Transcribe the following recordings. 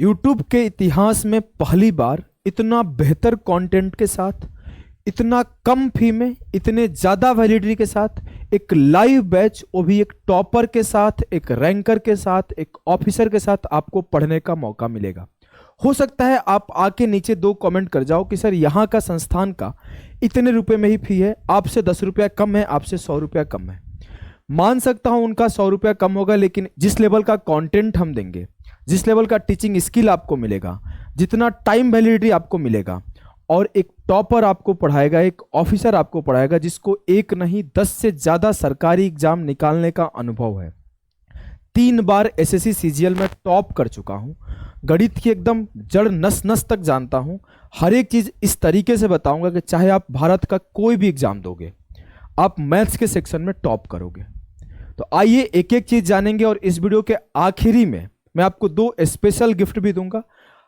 YouTube के इतिहास में पहली बार इतना बेहतर कंटेंट के साथ, इतना कम फी में, इतने ज़्यादा वैलिडिटी के साथ एक लाइव बैच, वो भी एक टॉपर के साथ, एक रैंकर के साथ, एक ऑफिसर के साथ आपको पढ़ने का मौका मिलेगा। हो सकता है आप आके नीचे 2 कमेंट कर जाओ कि सर यहाँ का संस्थान का इतने रुपए में ही फी है, आपसे 10 रुपया कम है, आपसे 100 रुपया कम है। मान सकता हूँ उनका 100 रुपया कम होगा, लेकिन जिस लेवल का कंटेंट हम देंगे, जिस लेवल का टीचिंग स्किल आपको मिलेगा, जितना टाइम वैलिडिटी आपको मिलेगा, और एक टॉपर आपको पढ़ाएगा, एक ऑफिसर आपको पढ़ाएगा जिसको एक नहीं 10 से ज़्यादा सरकारी एग्जाम निकालने का अनुभव है। 3 बार एसएससी सीजीएल में टॉप कर चुका हूँ, गणित की एकदम जड़ नस नस तक जानता हूँ। हर एक चीज़ इस तरीके से बताऊंगा कि चाहे आप भारत का कोई भी एग्जाम दोगे, आप मैथ्स के सेक्शन में टॉप करोगे। तो आइए एक एक चीज़ जानेंगे, और इस वीडियो के आखिरी में मैं आपको 2 स्पेशल गिफ्ट भी दूंगा।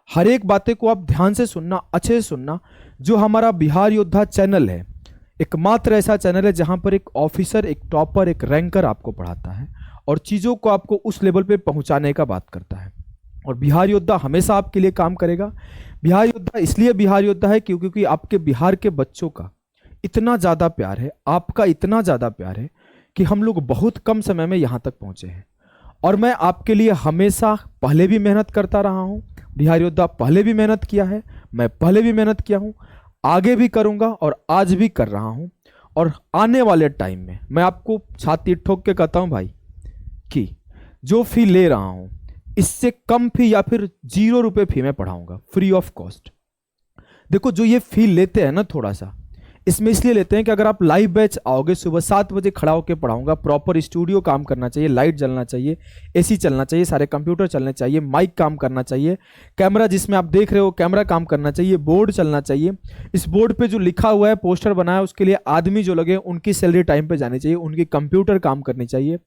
हर एक बातें को आप ध्यान से सुनना, अच्छे से सुनना। जो हमारा बिहार योद्धा चैनल है, एकमात्र ऐसा चैनल है जहां पर एक ऑफिसर, एक टॉपर, एक रैंकर आपको पढ़ाता है और चीज़ों को आपको उस लेवल पे पहुंचाने का बात करता है। और बिहार योद्धा हमेशा आपके लिए काम करेगा। बिहार योद्धा इसलिए बिहार योद्धा है क्योंकि आपके बिहार के बच्चों का इतना ज़्यादा प्यार है, आपका इतना ज़्यादा प्यार है कि हम लोग बहुत कम समय में यहाँ तक पहुँचे हैं। और मैं आपके लिए हमेशा पहले भी मेहनत करता रहा हूँ, बिहार योद्धा पहले भी मेहनत किया है, मैं पहले भी मेहनत किया हूँ, आगे भी करूँगा और आज भी कर रहा हूँ। और आने वाले टाइम में मैं आपको छाती ठोक के कहता हूँ भाई कि जो फी ले रहा हूँ इससे कम फी या फिर 0 रुपये फी में पढ़ाऊँगा, फ्री ऑफ कॉस्ट। देखो जो ये फी लेते हैं ना, थोड़ा सा इसमें इसलिए लेते हैं कि अगर आप लाइव बैच आओगे, सुबह 7 बजे खड़ा होकर पढ़ाऊंगा, प्रॉपर स्टूडियो काम करना चाहिए, लाइट जलना चाहिए, एसी चलना चाहिए, सारे कंप्यूटर चलने चाहिए, माइक काम करना चाहिए, कैमरा जिसमें आप देख रहे हो कैमरा काम करना चाहिए, बोर्ड चलना चाहिए। इस बोर्ड पे जो लिखा हुआ है, पोस्टर बना है, उसके लिए आदमी जो लगे उनकी सैलरी टाइम पे जानी चाहिए, उनकी कंप्यूटर काम करनी चाहिए।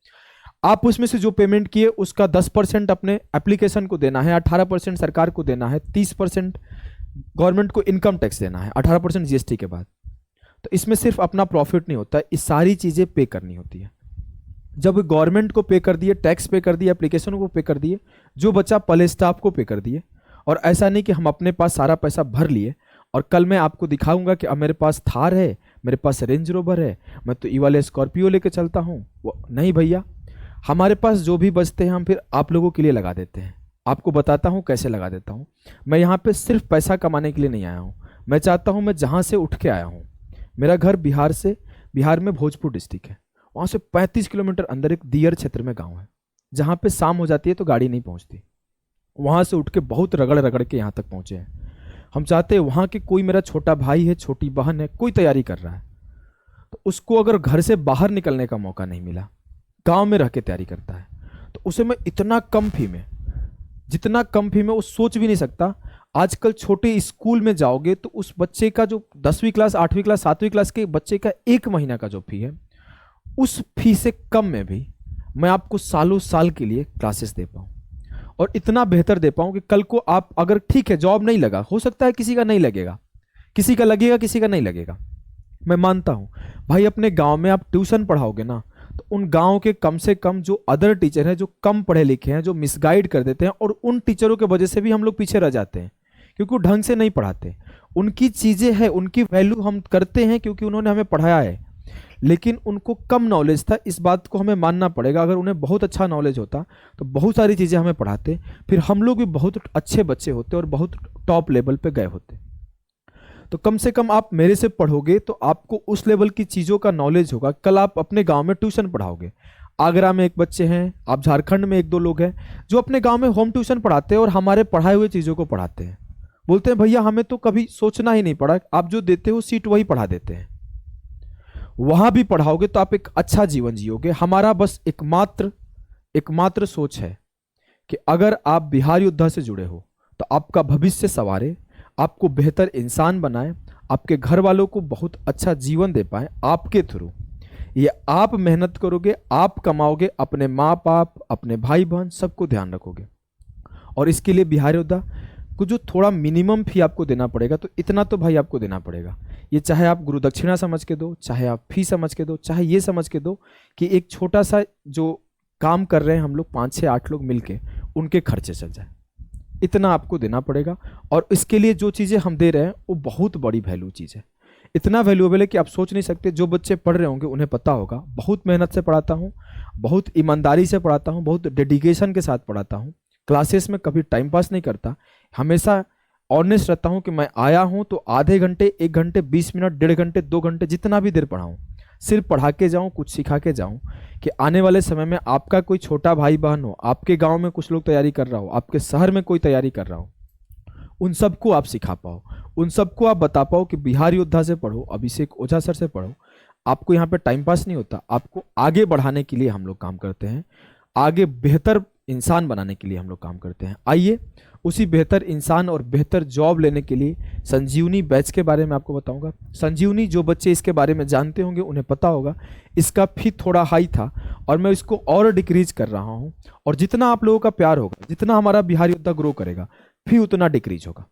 आप उसमें से जो पेमेंट किए उसका 10% अपने एप्लीकेशन को देना है, 18% सरकार को देना है, 30% गवर्नमेंट को इनकम टैक्स देना है, 18% जीएसटी के बाद। तो इसमें सिर्फ अपना प्रॉफिट नहीं होता, ये सारी चीज़ें पे करनी होती है। जब गवर्नमेंट को पे कर दिए, टैक्स पे कर दिए, एप्लीकेशन को पे कर दिए, जो बच्चा पहले स्टाफ को पे कर दिए। और ऐसा नहीं कि हम अपने पास सारा पैसा भर लिए और कल मैं आपको दिखाऊंगा कि अब मेरे पास थार है, मेरे पास रेंज रोवर है, मैं तो ई वाले स्कॉर्पियो लेके चलता हूँ। वो नहीं भैया, हमारे पास जो भी बचते हैं हम फिर आप लोगों के लिए लगा देते हैं। आपको बताता हूँ कैसे लगा देता हूँ। मैं यहाँ पे सिर्फ पैसा कमाने के लिए नहीं आया हूँ, मैं चाहता हूँ मैं जहाँ से उठ के आया हूँ, मेरा घर बिहार में भोजपुर डिस्ट्रिक्ट है, वहाँ से 35 किलोमीटर अंदर एक दियर क्षेत्र में गांव है, जहाँ पे शाम हो जाती है तो गाड़ी नहीं पहुँचती। वहाँ से उठ के बहुत रगड़ रगड़ के यहाँ तक पहुँचे हैं। हम चाहते हैं वहाँ के कोई मेरा छोटा भाई है, छोटी बहन है, कोई तैयारी कर रहा है तो उसको अगर घर से बाहर निकलने का मौका नहीं मिला, गाँव में रह के तैयारी करता है, तो उसे मैं इतना कम फी में, जितना कम फी में वो सोच भी नहीं सकता। आजकल छोटे स्कूल में जाओगे तो उस बच्चे का जो 10वीं क्लास, 8वीं क्लास, 7वीं क्लास के बच्चे का 1 महीना का जो फी है, उस फी से कम में भी मैं आपको सालों साल के लिए क्लासेस दे पाऊँ, और इतना बेहतर दे पाऊँ कि कल को आप अगर ठीक है जॉब नहीं लगा, हो सकता है किसी का नहीं लगेगा, किसी का लगेगा, किसी का नहीं लगेगा, मैं मानता हूँ भाई। अपने गाँव में आप ट्यूशन पढ़ाओगे ना, तो उन गांव के कम से कम जो अदर टीचर हैं, जो कम पढ़े लिखे हैं, जो मिसगाइड कर देते हैं, और उन टीचरों के वजह से भी हम लोग पीछे रह जाते हैं क्योंकि वो ढंग से नहीं पढ़ाते। उनकी चीज़ें हैं, उनकी वैल्यू हम करते हैं क्योंकि उन्होंने हमें पढ़ाया है, लेकिन उनको कम नॉलेज था, इस बात को हमें मानना पड़ेगा। अगर उन्हें बहुत अच्छा नॉलेज होता तो बहुत सारी चीज़ें हमें पढ़ाते, फिर हम लोग भी बहुत अच्छे बच्चे होते और बहुत टॉप लेवल पे गए होते। तो कम से कम आप मेरे से पढ़ोगे तो आपको उस लेवल की चीज़ों का नॉलेज होगा। कल आप अपने गांव में ट्यूशन पढ़ाओगे, आगरा में एक बच्चे हैं, आप झारखंड में 1-2 लोग हैं जो अपने गांव में होम ट्यूशन पढ़ाते हैं और हमारे पढ़ाए हुए चीज़ों को पढ़ाते हैं। बोलते हैं भैया हमें तो कभी सोचना ही नहीं पड़ा, आप जो देते हो सीट वही पढ़ा देते हैं। वहाँ भी पढ़ाओगे तो आप एक अच्छा जीवन जियोगे। हमारा बस एकमात्र सोच है कि अगर आप बिहार योद्धा से जुड़े हो तो आपका भविष्य संवारे, आपको बेहतर इंसान बनाए, आपके घर वालों को बहुत अच्छा जीवन दे पाए आपके थ्रू। ये आप मेहनत करोगे, आप कमाओगे, अपने माँ बाप, अपने भाई बहन सबको ध्यान रखोगे। और इसके लिए बिहार योद्धा को जो थोड़ा मिनिमम फी आपको देना पड़ेगा, तो इतना तो भाई आपको देना पड़ेगा। ये चाहे आप गुरु दक्षिणा समझ के दो, चाहे आप फी समझ के दो, चाहे ये समझ के दो कि एक छोटा सा जो काम कर रहे हैं हम लोग 5 से 8 लोग मिलके, उनके खर्चे चल जाए। इतना आपको देना पड़ेगा। और इसके लिए जो चीज़ें हम दे रहे हैं वो बहुत बड़ी वैल्यू चीज़ है, इतना वैल्यूएबल है कि आप सोच नहीं सकते। जो बच्चे पढ़ रहे होंगे उन्हें पता होगा, बहुत मेहनत से पढ़ाता हूँ, बहुत ईमानदारी से पढ़ाता हूँ, बहुत डेडिकेशन के साथ पढ़ाता हूँ। क्लासेस में कभी टाइम पास नहीं करता, हमेशा ऑनेस्ट रहता हूँ कि मैं आया हूँ तो आधे घंटे, 1 घंटे, 20 मिनट, 1.5 घंटे, 2 घंटे, जितना भी देर पढ़ाऊँ, सिर्फ पढ़ा के जाऊँ, कुछ सिखा के जाऊँ, कि आने वाले समय में आपका कोई छोटा भाई बहन हो, आपके गांव में कुछ लोग तैयारी कर रहा हो, आपके शहर में कोई तैयारी कर रहा हो, उन सबको आप सिखा पाओ, उन सबको आप बता पाओ कि बिहार योद्धा से पढ़ो, अभिषेक ओझा सर से पढ़ो। आपको यहाँ पे टाइम पास नहीं होता, आपको आगे बढ़ाने के लिए हम लोग काम करते हैं, आगे बेहतर इंसान बनाने के लिए हम लोग काम करते हैं। आइए उसी बेहतर इंसान और बेहतर जॉब लेने के लिए संजीवनी बैच के बारे में आपको बताऊंगा। संजीवनी, जो बच्चे इसके बारे में जानते होंगे उन्हें पता होगा, इसका फी थोड़ा हाई था और मैं इसको और डिक्रीज कर रहा हूं। और जितना आप लोगों का प्यार होगा, जितना हमारा बिहार योद्धा ग्रो करेगा, फी उतना डिक्रीज होगा।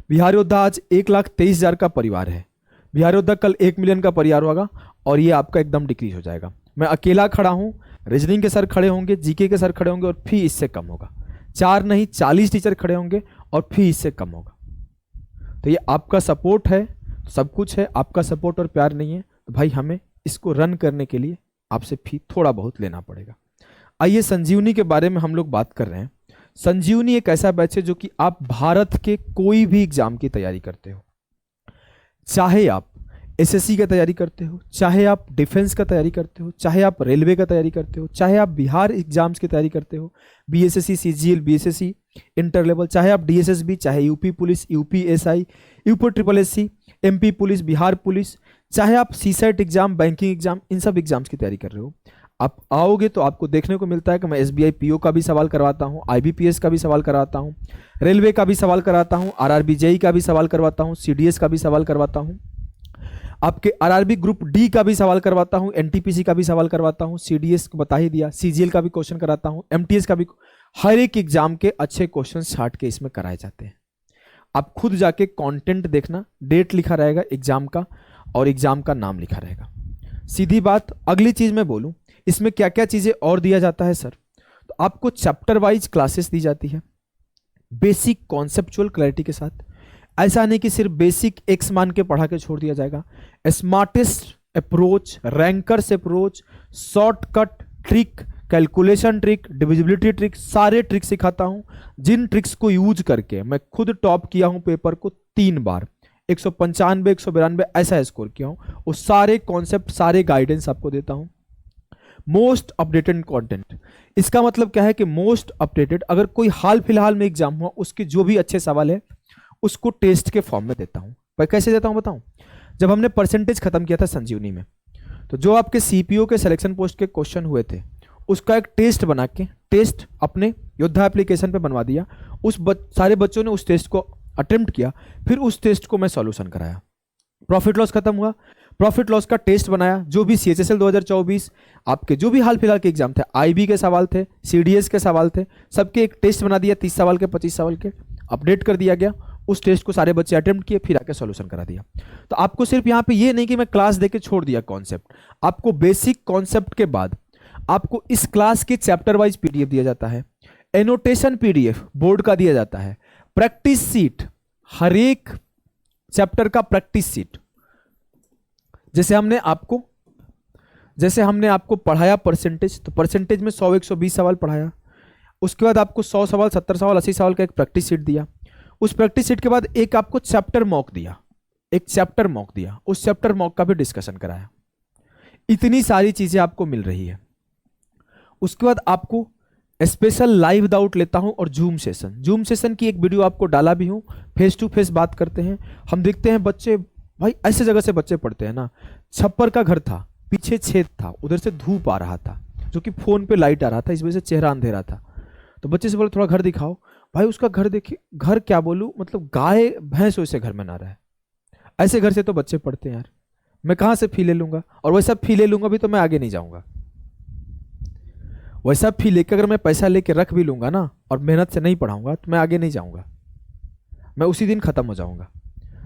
बिहार योद्धा आज 1,23,000 का परिवार है, बिहार योद्धा कल 1 मिलियन का परिवार होगा और ये आपका एकदम डिक्रीज हो जाएगा। मैं अकेला खड़ा हूं, रीजनिंग के सर खड़े होंगे, जीके के सर खड़े होंगे और फी इससे कम होगा। 4 नहीं 40 टीचर खड़े होंगे और फी इससे कम होगा। तो ये आपका सपोर्ट है, सब कुछ है, आपका सपोर्ट और प्यार नहीं है तो भाई हमें इसको रन करने के लिए आपसे फी थोड़ा बहुत लेना पड़ेगा। आइए संजीवनी के बारे में हम लोग बात कर रहे हैं। संजीवनी एक ऐसा बैच है जो कि आप भारत के कोई भी एग्जाम की तैयारी करते हो, चाहे आप एसएससी का तैयारी करते हो, चाहे आप डिफेंस का तैयारी करते हो, चाहे आप रेलवे का तैयारी करते हो, चाहे आप बिहार एग्जाम्स की तैयारी करते हो, BSSC, CGL, BSSC, inter level, चाहे आप डीएसएसबी, चाहे UP police, UP SI, UP triple SC, MP police, Bihar police, चाहे आप सीसेट एग्जाम, बैंकिंग एग्जाम, इन सब एग्जाम्स की तैयारी कर रहे हो, आप आओगे तो आपको देखने को मिलता है कि मैं एसबीआई पीओ का भी सवाल करवाता हूँ, आईबीपीएस का भी सवाल करवाता हूँ, रेलवे का भी सवाल कराता हूँ, आरआरबी जेई का भी सवाल करवाता हूँ, सीडीएस का भी सवाल करवाता हूँ, आपके आरआरबी ग्रुप डी का भी सवाल करवाता हूँ, एनटीपीसी का भी सवाल करवाता हूँ, सीडीएस को बता ही दिया, सीजीएल का भी क्वेश्चन कराता हूँ, एमटीएस का भी। हर एक एग्जाम के अच्छे क्वेश्चन छाट के इसमें कराए जाते हैं। आप खुद जाके कंटेंट देखना, डेट लिखा रहेगा एग्जाम का और एग्जाम का नाम लिखा रहेगा। सीधी बात, अगली चीज मैं बोलूं, इसमें क्या क्या चीजें और दिया जाता है सर, तो आपको चैप्टर वाइज क्लासेस दी जाती है, बेसिक कॉन्सेप्चुअल क्लैरिटी के साथ। ऐसा नहीं कि सिर्फ बेसिक एक्स मान के पढ़ा के छोड़ दिया जाएगा। Smartest approach, rankers approach, shortcut trick, calculation trick, divisibility trick, सारे ट्रिक सिखाता हूं, जिन ट्रिक्स को यूज करके मैं खुद टॉप किया हूं पेपर को 3 बार, 195, 192 ऐसा स्कोर किया हूं। वो सारे कॉन्सेप्ट, सारे गाइडेंस आपको देता हूं। मोस्ट अपडेटेड कंटेंट, इसका मतलब क्या है कि मोस्ट अपडेटेड, अगर कोई हाल फिलहाल में एग्जाम हुआ उसके जो भी अच्छे सवाल है उसको टेस्ट के फॉर्म में देता हूं। पर कैसे देता हूं बताऊं, जब हमने परसेंटेज खत्म किया था संजीवनी में, तो जो आपके सीपीओ के सिलेक्शन पोस्ट के क्वेश्चन हुए थे उसका एक टेस्ट बना के, टेस्ट अपने योद्धा एप्लीकेशन पे बनवा दिया। सारे बच्चों ने उस टेस्ट को अटेम्प्ट किया, फिर उस टेस्ट को मैं सॉल्यूशन कराया। प्रॉफिट लॉस खत्म हुआ, प्रॉफिट लॉस का टेस्ट बनाया, जो भी सीएचएसएल 2024 आपके जो भी हाल फिलहाल के एग्जाम थे, आईबी के सवाल थे, सीडीएस के सवाल थे, सबके एक टेस्ट बना दिया, 30 सवाल के, 25 सवाल के, अपडेट कर दिया गया। उस टेस्ट को सारे बच्चे अटेम्प्ट किए, फिर आके सॉल्यूशन करा दिया। तो आपको सिर्फ यहाँ पे ये नहीं कि मैं क्लास देके छोड़ दिया कॉन्सेप्ट, आपको बेसिक कॉन्सेप्ट के बाद आपको इस क्लास के चैप्टर वाइज पीडीएफ दिया जाता है, एनोटेशन पीडीएफ बोर्ड का दिया जाता है, प्रैक्टिस सीट, हर एक चैप्टर का प्रैक्टिस सीट। जैसे हमने आपको पढ़ाया परसेंटेज, तो परसेंटेज में 100, 120 सवाल पढ़ाया, उसके बाद आपको 100 सवाल, 70 सवाल, 80 सवाल का एक प्रैक्टिस सीट दिया। उस प्रैक्टिस सीट के बाद एक आपको चैप्टर मॉक दिया, उस चैप्टर मॉक का भी डिस्कशन कराया। इतनी सारी चीजें आपको मिल रही है। उसके बाद आपको स्पेशल लाइव डाउट लेता हूं और जूम सेशन की एक वीडियो आपको डाला भी हूं, फेस टू फेस बात करते हैं। हम देखते हैं बच्चे, भाई ऐसे जगह से बच्चे पढ़ते हैं ना, छप्पर का घर था, पीछे छेद था, उधर से धूप आ रहा था, जो कि फोन पे लाइट आ रहा था, इस वजह से चेहरा अंधेरा था। तो बच्चे से बोले थोड़ा घर दिखाओ, भाई उसका घर देखिए, घर क्या बोलूं, मतलब गाय भैंस वैसे घर में ना रहे, ऐसे घर से तो बच्चे पढ़ते हैं यार। मैं कहां से फी ले लूंगा, और वैसा फी ले लूंगा भी तो मैं आगे नहीं जाऊंगा। वैसा फी लेकर अगर मैं पैसा लेके रख भी लूंगा ना और मेहनत से नहीं पढ़ाऊंगा तो मैं आगे नहीं जाऊंगा, मैं उसी दिन खत्म हो जाऊंगा,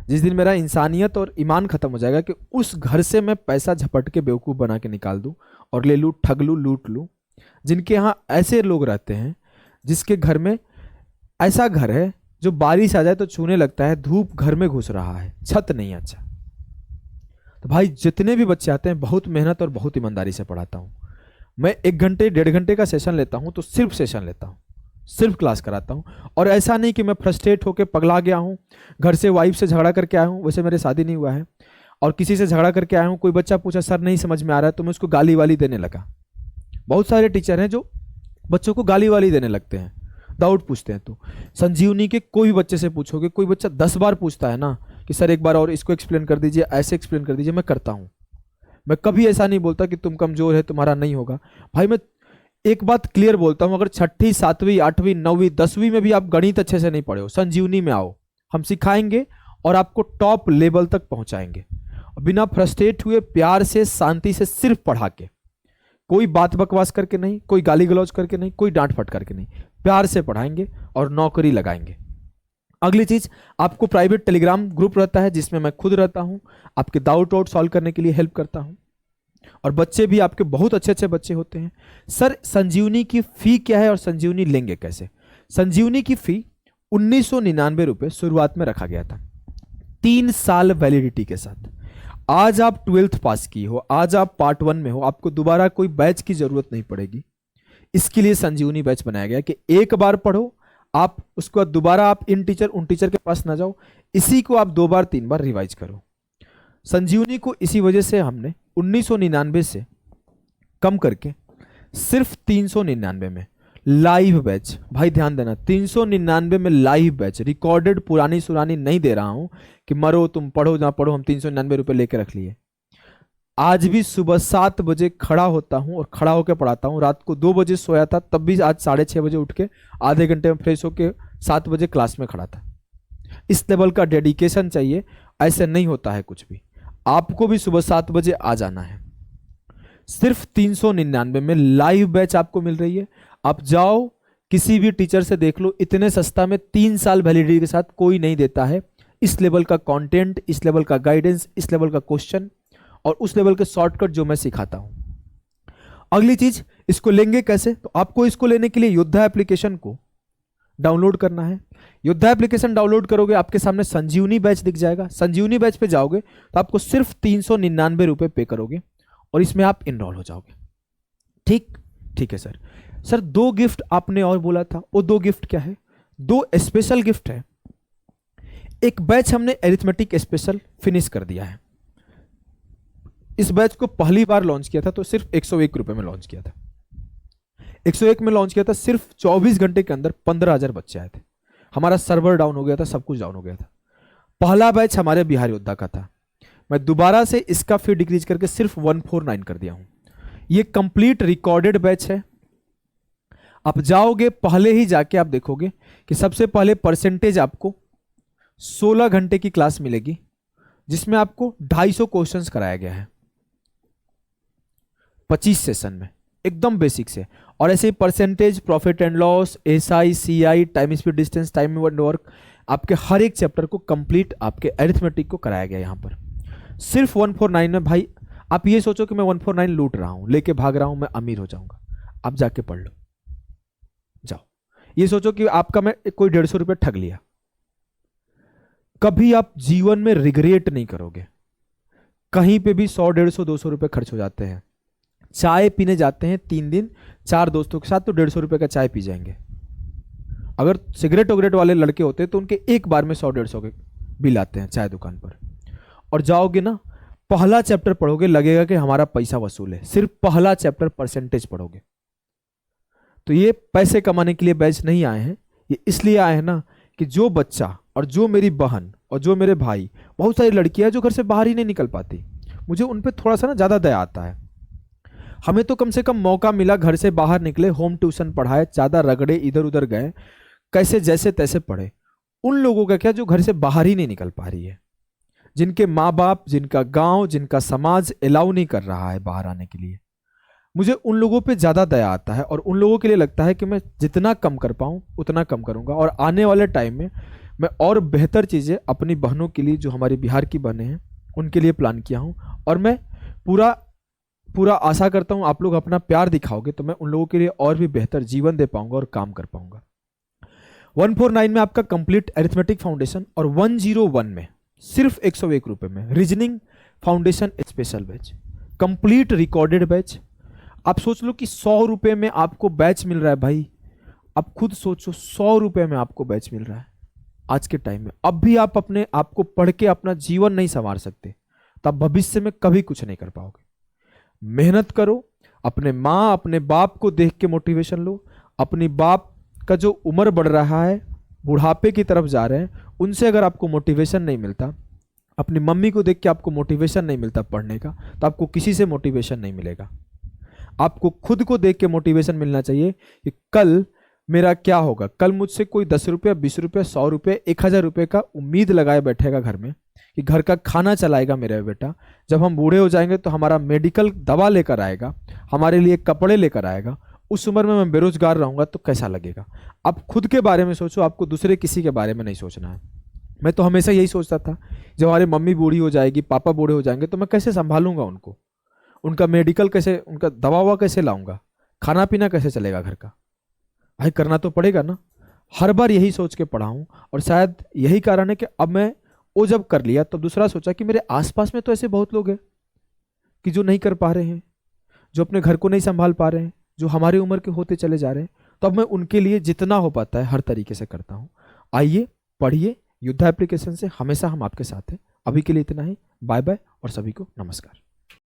जिस दिन मेरा इंसानियत और ईमान खत्म हो जाएगा कि उस घर से मैं पैसा झपट के बेवकूफ़ बना के निकाल दूं और ले लूं, ठग लूं, लूट लूं। जिनके यहाँ ऐसे लोग रहते हैं जिसके घर में ऐसा घर है जो बारिश आ जाए तो छूने लगता है, धूप घर में घुस रहा है, छत नहीं अच्छा। तो भाई जितने भी बच्चे आते हैं बहुत मेहनत और बहुत ईमानदारी से पढ़ाता हूँ। मैं 1 घंटे 1.5 घंटे का सेशन लेता हूँ तो सिर्फ सेशन लेता हूँ, सिर्फ क्लास कराता हूँ। और ऐसा नहीं कि मैं फ्रस्ट्रेट होकर पगला गया हूँ, घर से वाइफ से झगड़ा करके आया हूँ, वैसे मेरे शादी नहीं हुआ है, और किसी से झगड़ा करके आया हूँ, कोई बच्चा पूछा सर नहीं समझ में आ रहा है तो मैं उसको गाली वाली देने लगा। बहुत सारे टीचर हैं जो बच्चों को गाली वाली देने लगते हैं, डाउट पूछते हैं। तो संजीवनी के कोई भी बच्चे से पूछोगे, कोई बच्चा 10 बार पूछता है ना कि सर एक बार और इसको एक्सप्लेन कर दीजिए, ऐसे एक्सप्लेन कर दीजिए, मैं करता हूँ। मैं कभी ऐसा नहीं बोलता कि तुम कमजोर है तुम्हारा नहीं होगा। भाई मैं एक बात क्लियर बोलता हूँ, अगर 6ठी 7वीं 8वीं 9वीं 10वीं में भी आप गणित अच्छे से नहीं पढ़े हो, संजीवनी में आओ, हम सिखाएंगे और आपको टॉप लेवल तक पहुंचाएंगे, बिना फ्रस्ट्रेट हुए, प्यार से, शांति से, सिर्फ पढ़ा के, कोई बात बकवास करके नहीं, कोई गाली गलौज करके नहीं, कोई डांट फट करके नहीं, प्यार से पढ़ाएंगे और नौकरी लगाएंगे। अगली चीज, आपको प्राइवेट टेलीग्राम ग्रुप रहता है जिसमें मैं खुद रहता हूं, आपके डाउट वाउट सॉल्व करने के लिए हेल्प करता हूं, और बच्चे भी आपके बहुत अच्छे अच्छे बच्चे होते हैं। सर संजीवनी की फी क्या है और संजीवनी लेंगे कैसे? संजीवनी की फी 1999 रुपए शुरुआत में रखा गया था, 3 साल वैलिडिटी के साथ। आज आप 12th पास की हो, आज आप पार्ट 1 में हो, आपको दोबारा कोई बैच की जरूरत नहीं पड़ेगी। इसके लिए संजीवनी बैच बनाया गया कि एक बार पढ़ो आप, उसके बाद दोबारा आप इन टीचर उन टीचर के पास ना जाओ, इसी को आप 2 बार 3 बार रिवाइज करो। संजीवनी को इसी वजह से हमने 1999 से कम करके सिर्फ 399 में लाइव बैच, भाई ध्यान देना, 399 में लाइव बैच, रिकॉर्डेड पुरानी सुरानी नहीं दे रहा हूं कि मरो तुम पढ़ो ना पढ़ो, हम 399 रुपए लेके रख लिए। आज भी सुबह 7 बजे खड़ा होता हूं और खड़ा होकर पढ़ाता हूं। रात को 2 बजे सोया था, तब भी आज 6:30 बजे उठ के आधे घंटे में फ्रेश होकर 7 बजे क्लास में खड़ा था। इस लेवल का डेडिकेशन चाहिए, ऐसे नहीं होता है कुछ भी। आपको भी सुबह 7 बजे आ जाना है। सिर्फ 399 में लाइव बैच आपको मिल रही है। आप जाओ किसी भी टीचर से देख लो, इतने सस्ता में 3 साल वैलिडिटी के साथ कोई नहीं देता है। इस लेवल का कंटेंट, इस लेवल का गाइडेंस, इस लेवल का क्वेश्चन और उस लेवल के शॉर्टकट जो मैं सिखाता हूं। अगली चीज, इसको लेंगे कैसे? तो आपको इसको लेने के लिए योद्धा एप्लीकेशन को डाउनलोड करना है। योद्धा एप्लीकेशन डाउनलोड करोगे, आपके सामने संजीवनी बैच दिख जाएगा। संजीवनी बैच पे जाओगे तो आपको सिर्फ 399 रुपए पे करोगे और इसमें आप इनरोल हो जाओगे। ठीक है सर। सर 2 गिफ्ट आपने और बोला था, वो 2 गिफ्ट क्या है? 2 स्पेशल गिफ्ट है। एक बैच हमने अरिथमेटिक स्पेशल फिनिश कर दिया है। इस बैच को पहली बार लॉन्च किया था तो सिर्फ 101 रुपए में लॉन्च किया था। 101 में लॉन्च किया था, सिर्फ 24 घंटे के अंदर 15,000 बच्चे आए थे। हमारा सर्वर डाउन हो गया था, सब कुछ डाउन हो गया था। पहला बैच हमारे बिहार योद्धा का था। मैं दोबारा से इसका फी डिक्रीज करके सिर्फ 149 कर दिया हूं। ये कंप्लीट रिकॉर्डेड बैच है। आप जाओगे, पहले ही जाके आप देखोगे कि सबसे पहले परसेंटेज आपको 16 घंटे की क्लास मिलेगी, जिसमें आपको 250 क्वेश्चंस कराया गया है 25 सेशन में, एकदम बेसिक से। और ऐसे percentage, profit and loss, SI, CI, time speed distance, time and work, आपके हर एक चैप्टर को कंप्लीट आपके अरिथमेटिक को कराया गया यहां पर सिर्फ 149 में। भाई आप ये सोचो कि मैं 149 लूट रहा हूं, लेके भाग रहा हूं, मैं अमीर हो जाऊंगा। आप जाके पढ़ लो, जाओ। ये सोचो कि आपका मैं कोई 150 रुपये ठग लिया, कभी आप जीवन में रिग्रेट नहीं करोगे। कहीं पे भी 100, 150, 200 रुपये खर्च हो जाते हैं। चाय पीने जाते हैं 3 दिन 4 दोस्तों के साथ तो 150 रुपये का चाय पी जाएंगे। अगर सिगरेट वगरेट वाले लड़के होते हैं तो उनके एक बार में 100-150 के बिल आते हैं चाय दुकान पर। और जाओगे ना, पहला चैप्टर पढ़ोगे, लगेगा कि हमारा पैसा वसूल है। सिर्फ पहला चैप्टर परसेंटेज पढ़ोगे। तो ये पैसे कमाने के लिए बैच नहीं आए हैं, ये इसलिए आए हैं ना कि जो बच्चा और जो मेरी बहन और जो मेरे भाई, बहुत सारी लड़कियां जो घर से बाहर ही नहीं निकल पाती, मुझे उन पर थोड़ा सा ना ज़्यादा दया आता है। हमें तो कम से कम मौका मिला, घर से बाहर निकले, होम ट्यूशन पढ़ाए, ज़्यादा रगड़े, इधर उधर गए, कैसे जैसे तैसे पढ़े। उन लोगों का क्या जो घर से बाहर ही नहीं निकल पा रही है, जिनके माँ बाप, जिनका गांव, जिनका समाज अलाउ नहीं कर रहा है बाहर आने के लिए, मुझे उन लोगों पे ज़्यादा दया आता है। और उन लोगों के लिए लगता है कि मैं जितना कम कर पाऊँ उतना कम करूँगा। और आने वाले टाइम में मैं और बेहतर चीज़ें अपनी बहनों के लिए, जो हमारी बिहार की बहनें हैं, उनके लिए प्लान किया हूँ। और मैं पूरा आशा करता हूँ आप लोग अपना प्यार दिखाओगे तो मैं उन लोगों के लिए और भी बेहतर जीवन दे पाऊँगा और काम कर पाऊँगा। 149 में आपका कंप्लीट अरिथमेटिक फाउंडेशन, और 101 में सिर्फ 101 रुपए में reasoning foundation special batch, complete recorded batch. आप सोच लो कि 100 रुपए में आपको बैच मिल रहा है भाई, आप खुद सोचो 100 रुपए में आपको बैच मिल रहा है आज के टाइम में। अब भी आप अपने आप को पढ़ के अपना जीवन नहीं संवार सकते तो आप भविष्य में कभी कुछ नहीं कर पाओगे। मेहनत करो, अपने माँ अपने बाप को देख के मोटिवेशन लो। अपनी बाप का जो उम्र बढ़ रहा है, बुढ़ापे की तरफ जा रहे हैं, उनसे अगर आपको मोटिवेशन नहीं मिलता, अपनी मम्मी को देख के आपको मोटिवेशन नहीं मिलता पढ़ने का, तो आपको किसी से मोटिवेशन नहीं मिलेगा। आपको खुद को देख के मोटिवेशन मिलना चाहिए कि कल मेरा क्या होगा। कल मुझसे कोई 10 रुपये, 20 रुपये, 100 रुपये, 1000 रुपये का उम्मीद लगाए बैठेगा घर में कि घर का खाना चलाएगा मेरा बेटा, जब हम बूढ़े हो जाएंगे तो हमारा मेडिकल दवा लेकर आएगा, हमारे लिए कपड़े लेकर आएगा। उस उम्र में मैं बेरोजगार रहूंगा तो कैसा लगेगा। आप खुद के बारे में सोचो, आपको दूसरे किसी के बारे में नहीं सोचना है। मैं तो हमेशा यही सोचता था, जब हमारी मम्मी बूढ़ी हो जाएगी, पापा बूढ़े हो जाएंगे, तो मैं कैसे संभालूंगा उनको, उनका मेडिकल कैसे, उनका दवा ववा कैसे लाऊंगा, खाना पीना कैसे चलेगा घर का। भाई करना तो पड़ेगा ना। हर बार यही सोच के पढ़ा हूं, और शायद यही कारण है कि अब मैं वो जब कर लिया तब दूसरा सोचा कि मेरे आसपास में तो ऐसे बहुत लोग हैं कि जो नहीं कर पा रहे हैं, जो अपने घर को नहीं संभाल पा रहे हैं, जो हमारी उम्र के होते चले जा रहे हैं। तो अब मैं उनके लिए जितना हो पाता है हर तरीके से करता हूं। आइए पढ़िए, योद्धा एप्लीकेशन से हमेशा हम आपके साथ हैं। अभी के लिए इतना ही, बाय बाय और सभी को नमस्कार।